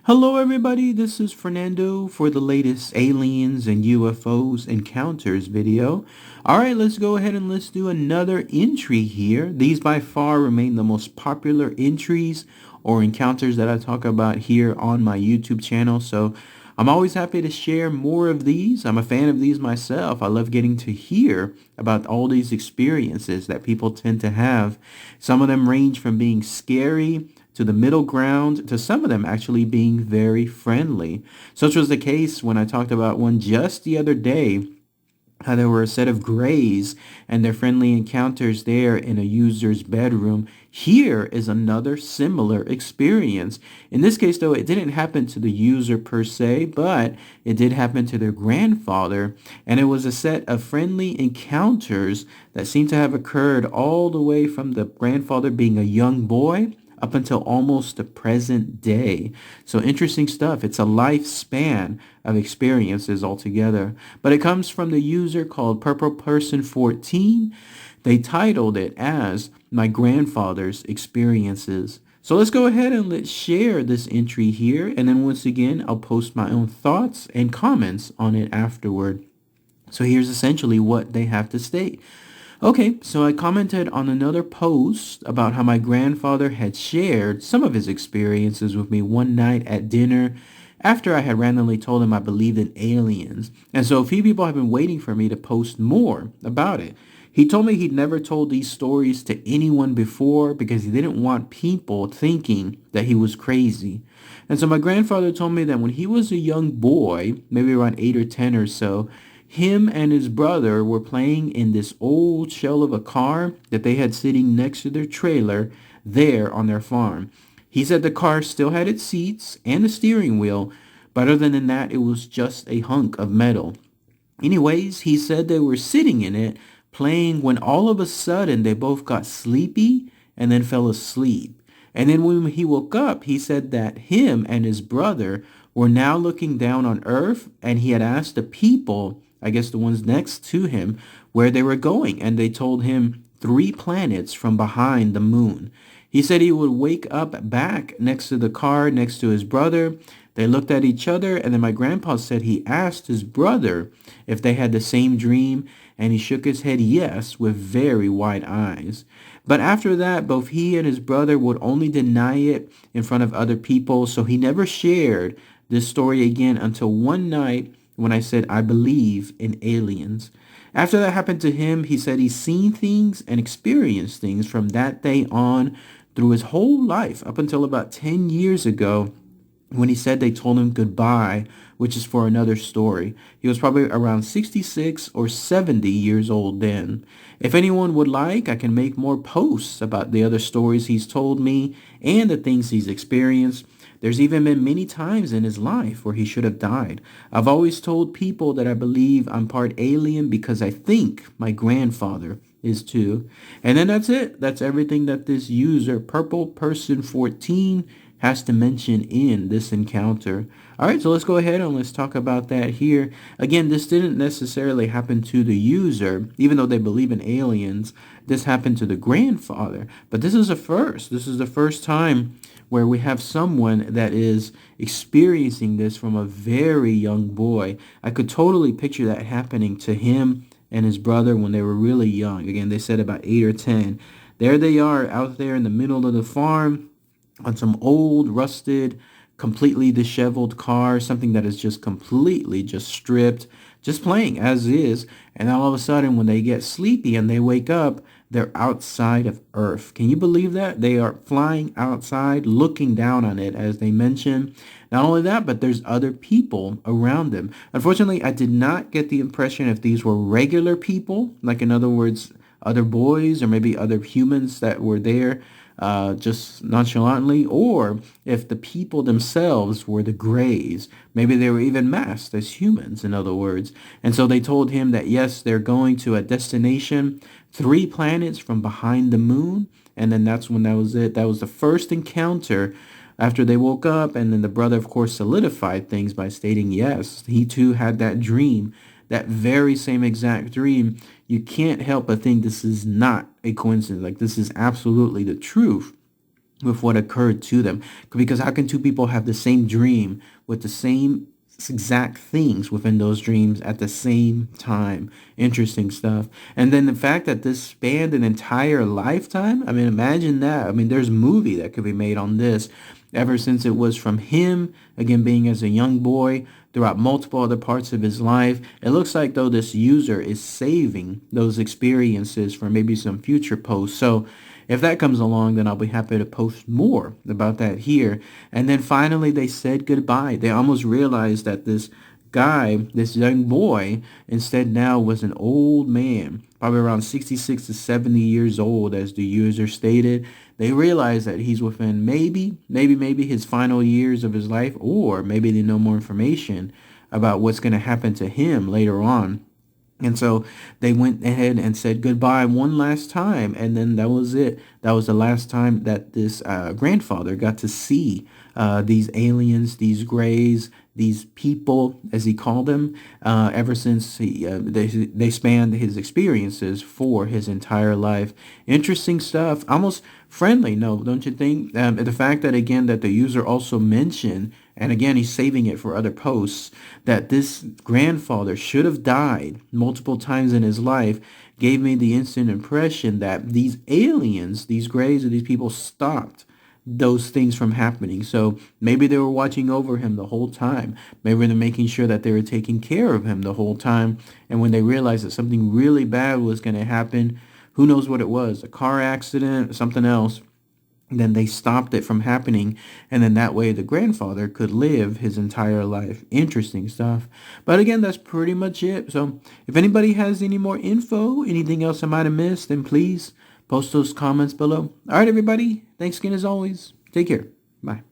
Hello, everybody. This is Fernando for the latest aliens and UFOs encounters video. All right, let's go ahead and let's do another entry here. These by far remain the most popular entries or encounters that I talk about here on my YouTube channel. So I'm always happy to share more of these. I'm a fan of these myself. I love getting to hear about all these experiences that people tend to have. Some of them range from being scary to the middle ground, to some of them actually being very friendly. Such was the case when I talked about one just the other day, how there were a set of grays and their friendly encounters there in a user's bedroom. Here is another similar experience. In this case, though, it didn't happen to the user per se, but it did happen to their grandfather. And it was a set of friendly encounters that seemed to have occurred all the way from the grandfather being a young boy up until almost the present day. So interesting stuff. It's a lifespan of experiences altogether. But it comes from the user called Purple Person 14. They titled it as My Grandfather's Experiences. So let's go ahead and let's share this entry here. And then once again, I'll post my own thoughts and comments on it afterward. So here's essentially what they have to state. Okay, so I commented on another post about how my grandfather had shared some of his experiences with me one night at dinner after I had randomly told him I believed in aliens. And so a few people have been waiting for me to post more about it. He told me he'd never told these stories to anyone before because he didn't want people thinking that he was crazy. And so my grandfather told me that when he was a young boy, maybe around 8 or 10 or so, him and his brother were playing in this old shell of a car that they had sitting next to their trailer there on their farm. He said the car still had its seats and the steering wheel, but other than that, it was just a hunk of metal. Anyways, he said they were sitting in it, playing, when all of a sudden they both got sleepy and then fell asleep. And then when he woke up, he said that him and his brother were now looking down on Earth, and he had asked the people, I guess the ones next to him, where they were going, and they told him 3 planets from behind the moon. He said he would wake up back next to the car next to his brother. They looked at each other, and then my grandpa said he asked his brother if they had the same dream, and he shook his head yes with very wide eyes. But after that, both he and his brother would only deny it in front of other people, so he never shared this story again until one night when I said I believe in aliens. After that happened to him, he said he's seen things and experienced things from that day on through his whole life up until about 10 years ago when he said they told him goodbye, which is for another story. He was probably around 66 or 70 years old then. If anyone would like, I can make more posts about the other stories he's told me and the things he's experienced. There's even been many times in his life where he should have died. I've always told people that I believe I'm part alien because I think my grandfather is too. And then that's it. That's everything that this user, Purple Person 14, has to mention in this encounter. All right, so let's go ahead and let's talk about that here. Again, this didn't necessarily happen to the user, even though they believe in aliens. This happened to the grandfather. But this is a first. This is the first time where we have someone that is experiencing this from a very young boy. I could totally picture that happening to him and his brother when they were really young. Again, they said about 8 or 10. There they are out there in the middle of the farm on some old, rusted, completely disheveled car, something that is just completely just stripped, just playing as is. And all of a sudden, when they get sleepy and they wake up, they're outside of Earth. Can you believe that? They are flying outside, looking down on it, as they mentioned. Not only that, but there's other people around them. Unfortunately, I did not get the impression if these were regular people, like in other words, other boys or maybe other humans that were there just nonchalantly, or if the people themselves were the Greys. Maybe they were even masked as humans, in other words. And so they told him that, yes, they're going to a destination 3 planets from behind the moon. And then that's when that was it. That was the first encounter after they woke up. And then the brother, of course, solidified things by stating, yes, he too had that dream, that very same exact dream. You can't help but think this is not a coincidence. Like, this is absolutely the truth. with what occurred to them. Because how can two people have the same dream with the same exact things within those dreams at the same time? Interesting stuff. And then the fact that this spanned an entire lifetime. I mean, imagine that. I mean, there's a movie that could be made on this, ever since it was from him, again, being as a young boy, throughout multiple other parts of his life. It looks like though this user is saving those experiences for maybe some future posts. So if that comes along, then I'll be happy to post more about that here. And then finally, they said goodbye. They almost realized that this guy, this young boy, instead now was an old man, probably around 66 to 70 years old, as the user stated. They realize that he's within maybe his final years of his life, or maybe they know more information about what's going to happen to him later on. And so they went ahead and said goodbye one last time, and then that was it. That was the last time that this grandfather got to see these aliens, these grays, these people, as he called them, ever since they spanned his experiences for his entire life. Interesting stuff, almost friendly, no, don't you think? The fact that, again, that the user also mentioned, and again, he's saving it for other posts, that this grandfather should have died multiple times in his life, gave me the instant impression that these aliens, these grays, or these people stopped those things from happening. So maybe they were watching over him the whole time. Maybe they're making sure that they were taking care of him the whole time. And when they realized that something really bad was going to happen, who knows what it was, a car accident, something else, then they stopped it from happening, and then that way the grandfather could live his entire life. Interesting stuff. But again, that's pretty much it. So if anybody has any more info, anything else I might have missed, then please post those comments below. All right, everybody. Thanks again as always. Take care. Bye.